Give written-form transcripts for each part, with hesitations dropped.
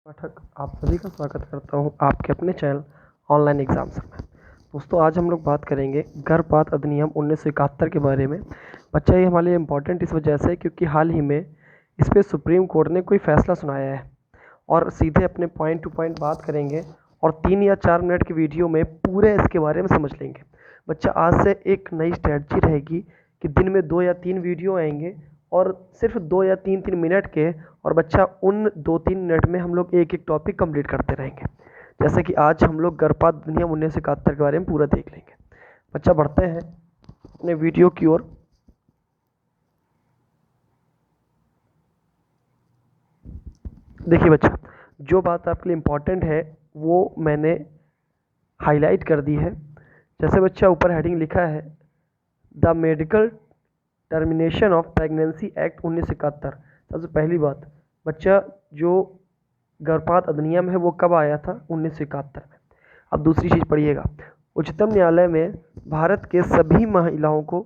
पाठक आप सभी का स्वागत करता हूं आपके अपने चैनल ऑनलाइन एग्जाम्स में। दोस्तों आज हम लोग बात करेंगे गर्भपात अधिनियम 1971 के बारे में। बच्चा ये हमारे लिए इम्पोर्टेंट इस वजह से क्योंकि हाल ही में इस पर सुप्रीम कोर्ट ने कोई फैसला सुनाया है और सीधे अपने पॉइंट टू पॉइंट बात करेंगे और 3 या 4 मिनट की वीडियो में पूरे इसके बारे में समझ लेंगे। बच्चा आज से एक नई स्ट्रैटेजी रहेगी कि दिन में 2 या 3 वीडियो आएंगे और सिर्फ 2 या 3 मिनट के, और बच्चा उन 2-3 मिनट में हम लोग एक एक टॉपिक कंप्लीट करते रहेंगे। जैसे कि आज हम लोग गर्भपात अधिनियम 1971 के बारे में पूरा देख लेंगे। बच्चा बढ़ते हैं अपने वीडियो की ओर। देखिए बच्चा, जो बात आपके लिए इम्पोर्टेंट है वो मैंने हाईलाइट कर दी है। जैसे बच्चा ऊपर हेडिंग लिखा है the medical termination of pregnancy act 1971। सबसे पहली बात बच्चा, जो गर्भपात अधिनियम है वो कब आया था? 1971 में। अब दूसरी चीज़ पढ़िएगा, उच्चतम न्यायालय में भारत के सभी महिलाओं को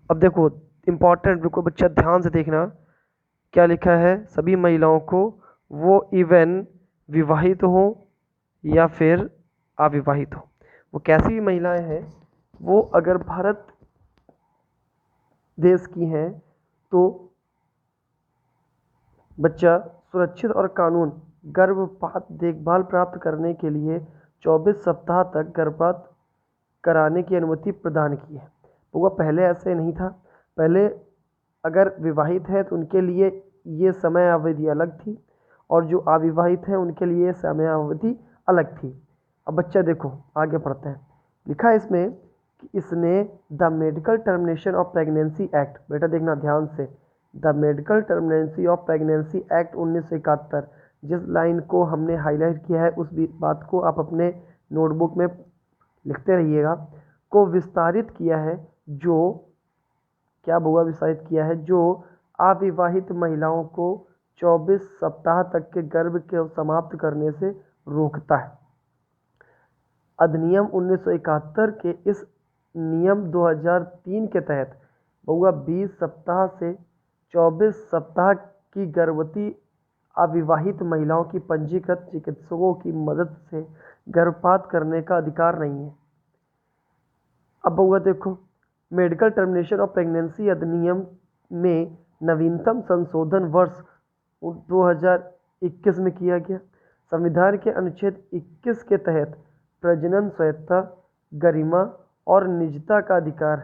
अब देखो इम्पॉर्टेंट, रुको बच्चा ध्यान से देखना क्या लिखा है। सभी महिलाओं को, वो इवन विवाहित हो या फिर अविवाहित हो, वो कैसी भी महिलाएं हैं, वो अगर भारत देश की हैं तो बच्चा सुरक्षित और कानून गर्भपात देखभाल प्राप्त करने के लिए 24 सप्ताह तक गर्भपात कराने की अनुमति प्रदान की है। तो वह पहले ऐसे नहीं था। पहले अगर विवाहित है तो उनके लिए ये समय अवधि अलग थी और जो अविवाहित है उनके लिए समय अवधि अलग थी। अब बच्चा देखो आगे पढ़ते हैं, लिखा है इसमें कि इसने the medical termination of pregnancy act, बेटा देखना ध्यान से, the medical terminancy of pregnancy act 1971, जिस लाइन को हमने हाईलाइट किया है उस बात को आप अपने नोटबुक में लिखते रहिएगा, को विस्तारित किया है। जो क्या हुआ? विस्तारित किया है जो अविवाहित महिलाओं को 24 सप्ताह तक के गर्भ के समाप्त करने से रोकता है। अधिनियम 1971 के इस नियम 2003 के तहत बहुआ 20 सप्ताह से 24 सप्ताह की गर्भवती अविवाहित महिलाओं की पंजीकृत चिकित्सकों की मदद से गर्भपात करने का अधिकार नहीं है। अब बहुआ देखो, मेडिकल टर्मिनेशन ऑफ प्रेगनेंसी अधिनियम में नवीनतम संशोधन वर्ष 2021 में किया गया। संविधान के अनुच्छेद 21 के तहत प्रजनन स्वतंत्रता, गरिमा और निजता का अधिकार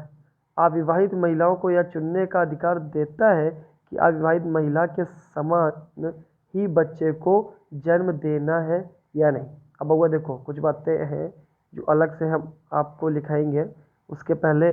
अविवाहित महिलाओं को यह चुनने का अधिकार देता है कि अविवाहित महिला के समान ही बच्चे को जन्म देना है या नहीं। अब बउआ देखो कुछ बातें हैं जो अलग से हम आपको लिखाएंगे, उसके पहले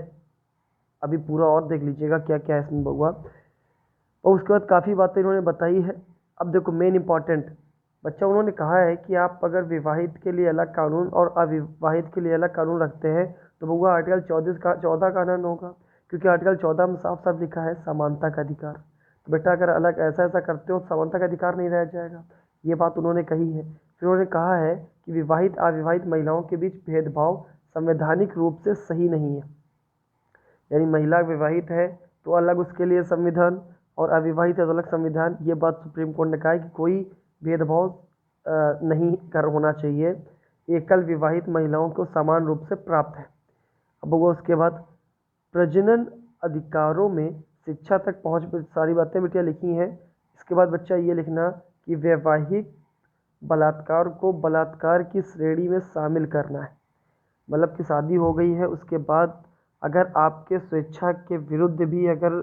अभी पूरा और देख लीजिएगा क्या क्या है इसमें बउआ। और उसके बाद काफ़ी बातें इन्होंने बताई है। अब देखो मेन इंपॉर्टेंट बच्चा, उन्होंने कहा है कि आप अगर विवाहित के लिए अलग कानून और अविवाहित के लिए अलग कानून रखते हैं तो बउआ आर्टिकल 14 का आनंद होगा, क्योंकि आर्टिकल 14 में साफ साफ लिखा है समानता का अधिकार। तो बेटा अगर अलग ऐसा ऐसा करते हो तो समानता का अधिकार नहीं रह जाएगा, ये बात उन्होंने कही है। फिर उन्होंने कहा है कि विवाहित अविवाहित महिलाओं के बीच भेदभाव संवैधानिक रूप से सही नहीं है, यानी महिला विवाहित है तो अलग उसके लिए संविधान और अविवाहित है तो अलग संविधान। ये बात सुप्रीम कोर्ट ने कहा है कि कोई भेदभाव नहीं कर होना चाहिए, एकल विवाहित महिलाओं को समान रूप से प्राप्त है। अब वो उसके बाद प्रजनन अधिकारों में शिक्षा तक पहुंच, सारी बातें बेटियाँ लिखी हैं। इसके बाद बच्चा ये लिखना कि वैवाहिक बलात्कार को बलात्कार की श्रेणी में शामिल करना है, मतलब कि शादी हो गई है उसके बाद अगर आपके स्वेच्छा के विरुद्ध भी अगर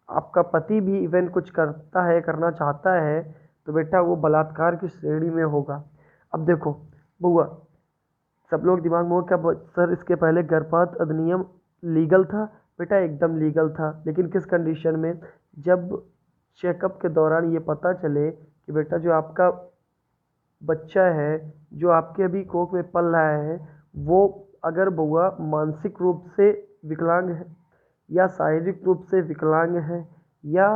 आपका पति भी इवन कुछ करता है, करना चाहता है, तो बेटा वो बलात्कार की श्रेणी में होगा। अब देखो बुआ, सब लोग दिमाग में हो क्या सर इसके पहले गर्भपात अधिनियम लीगल था? बेटा एकदम लीगल था, लेकिन किस कंडीशन में? जब चेकअप के दौरान ये पता चले कि बेटा जो आपका बच्चा है जो आपके अभी कोख में पल रहा है वो अगर बुआ मानसिक रूप से विकलांग है या शारीरिक रूप से विकलांग है या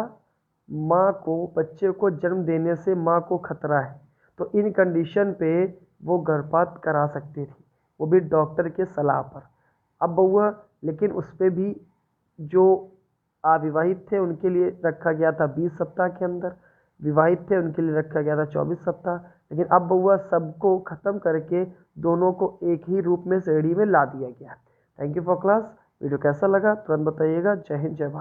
माँ को बच्चे को जन्म देने से माँ को खतरा है, तो इन कंडीशन पे वो गर्भपात करा सकती थी, वो भी डॉक्टर के सलाह पर। अब बउआ लेकिन उस पर भी जो अविवाहित थे उनके लिए रखा गया था 20 सप्ताह के अंदर, विवाहित थे उनके लिए रखा गया था 24 सप्ताह। लेकिन अब बउआ सबको ख़त्म करके दोनों को एक ही रूप में श्रेणी में ला दिया गया। Thank you for class. Video कैसा लगा तुरंत बताइएगा। जय हिंद जय भारत।